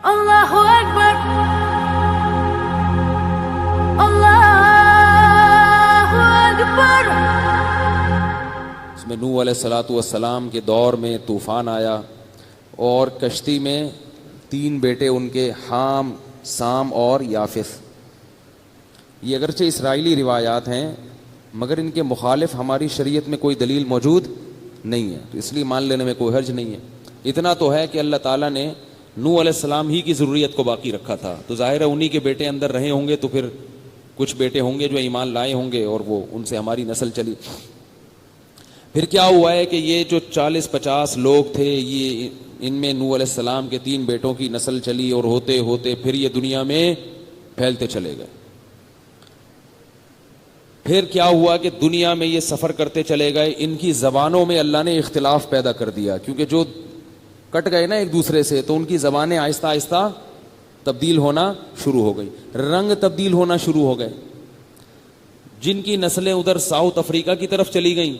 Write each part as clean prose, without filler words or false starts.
اللہ اکبر اللہ اکبر۔ اس میں نوح علیہ السلام کے دور میں طوفان آیا اور کشتی میں 3 بیٹے ان کے، حام، سام اور یافث۔ یہ اگرچہ اسرائیلی روایات ہیں مگر ان کے مخالف ہماری شریعت میں کوئی دلیل موجود نہیں ہے، تو اس لیے مان لینے میں کوئی حرج نہیں ہے۔ اتنا تو ہے کہ اللہ تعالیٰ نے نوح علیہ السلام ہی کی ضروریت کو باقی رکھا تھا، تو ظاہر ہے انہی کے بیٹے اندر رہے ہوں گے، تو پھر کچھ بیٹے ہوں گے جو ایمان لائے ہوں گے اور وہ ان سے ہماری نسل چلی۔ پھر کیا ہوا ہے کہ یہ جو 40-50 لوگ تھے، یہ ان میں نوح علیہ السلام کے 3 بیٹوں کی نسل چلی اور ہوتے ہوتے پھر یہ دنیا میں پھیلتے چلے گئے۔ پھر کیا ہوا کہ دنیا میں یہ سفر کرتے چلے گئے، ان کی زبانوں میں اللہ نے اختلاف پیدا کر دیا، کیونکہ جو کٹ گئے نا ایک دوسرے سے تو ان کی زبانیں آہستہ آہستہ تبدیل ہونا شروع ہو گئی، رنگ تبدیل ہونا شروع ہو گئے۔ جن کی نسلیں ادھر ساؤتھ افریقہ کی طرف چلی گئیں،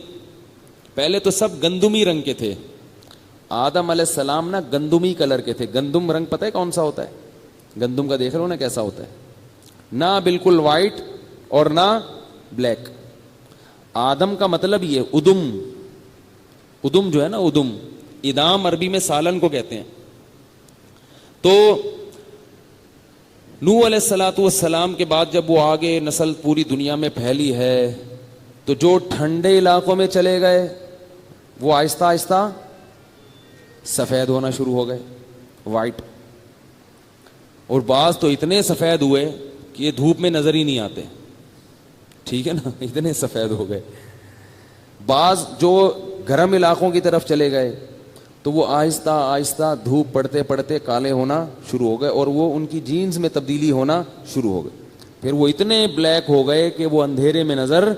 پہلے تو سب گندمی رنگ کے تھے۔ آدم علیہ السلام نا گندمی کلر کے تھے۔ گندم رنگ پتہ ہے کون سا ہوتا ہے؟ گندم کا دیکھ رہے ہو نا کیسا ہوتا ہے، نہ بالکل وائٹ اور نہ بلیک۔ آدم کا مطلب یہ ادم، ادم جو ہے نا، ادم، ادام عربی میں سالن کو کہتے ہیں۔ تو نوح علیہ السلام کے بعد جب وہ آگے نسل پوری دنیا میں پھیلی ہے تو جو ٹھنڈے علاقوں میں چلے گئے وہ آہستہ آہستہ سفید ہونا شروع ہو گئے، وائٹ، اور بعض تو اتنے سفید ہوئے کہ یہ دھوپ میں نظر ہی نہیں آتے، ٹھیک ہے نا، اتنے سفید ہو گئے۔ بعض جو گرم علاقوں کی طرف چلے گئے تو وہ آہستہ آہستہ دھوپ پڑتے پڑتے کالے ہونا شروع ہو گئے اور وہ ان کی جینز میں تبدیلی ہونا شروع ہو گئی۔ پھر وہ اتنے بلیک ہو گئے کہ وہ اندھیرے میں نظر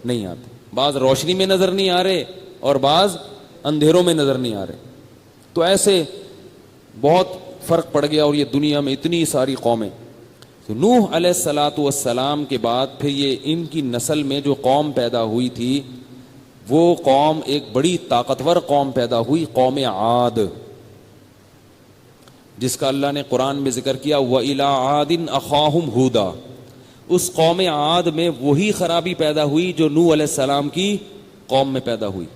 نہیں آتے، بعض روشنی میں نظر نہیں آ رہے اور بعض اندھیروں میں نظر نہیں آ رہے۔ تو ایسے بہت فرق پڑ گیا اور یہ دنیا میں اتنی ساری قومیں۔ تو نوح علیہ السلام کے بعد پھر یہ ان کی نسل میں جو قوم پیدا ہوئی تھی وہ قوم ایک بڑی طاقتور قوم پیدا ہوئی، قوم عاد، جس کا اللہ نے قرآن میں ذکر کیا وَإِلَىٰ عَادٍ أَخَاهُمْ هُودًا۔ اس قوم عاد میں وہی خرابی پیدا ہوئی جو نوح علیہ السلام کی قوم میں پیدا ہوئی۔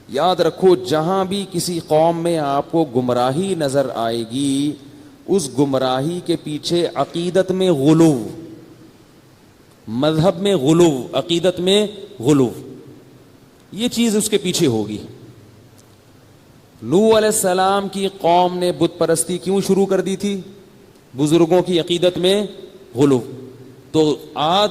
یاد رکھو جہاں بھی کسی قوم میں آپ کو گمراہی نظر آئے گی اس گمراہی کے پیچھے عقیدت میں غلو، مذہب میں غلو، عقیدت میں غلو، یہ چیز اس کے پیچھے ہوگی۔ نوح علیہ السلام کی قوم نے بت پرستی کیوں شروع کر دی تھی؟ بزرگوں کی عقیدت میں غلو۔ تو عاد